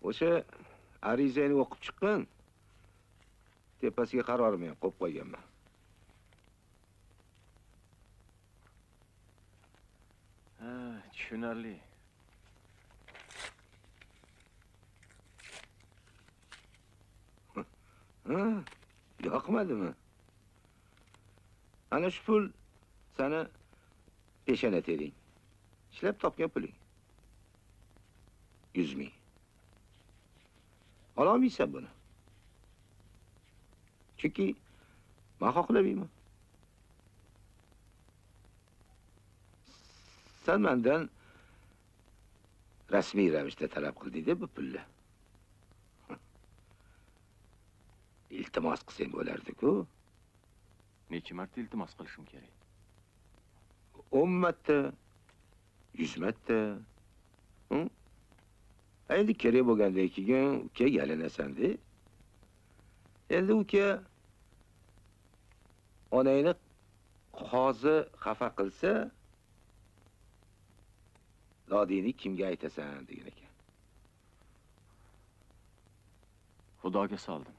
O'sha arizani o'qib chiqqan. Tepasiga qarorimni ham qo'yib qo'yganman. Ha, tushunarli. Ha, yoqmadimi? Ana shu pul sana peshana tering. Ishlab topgan puling. 100 ming. Ololmaysan buni. Chunki men xohlamayman. Sen mendan rasmiy ravishda talab qilding-da bu pulni. Iltimos qilsang bo'lardi-ku. Necha marta iltimos qilishim kerak? 10 marta, 100 marta. Endi kerak bo'lgandan keyin uka yalinasan-da. Endi uka onangni qozi xafa qilsa, dodingni kimga aytasan degan ekan. Xudoga soldim.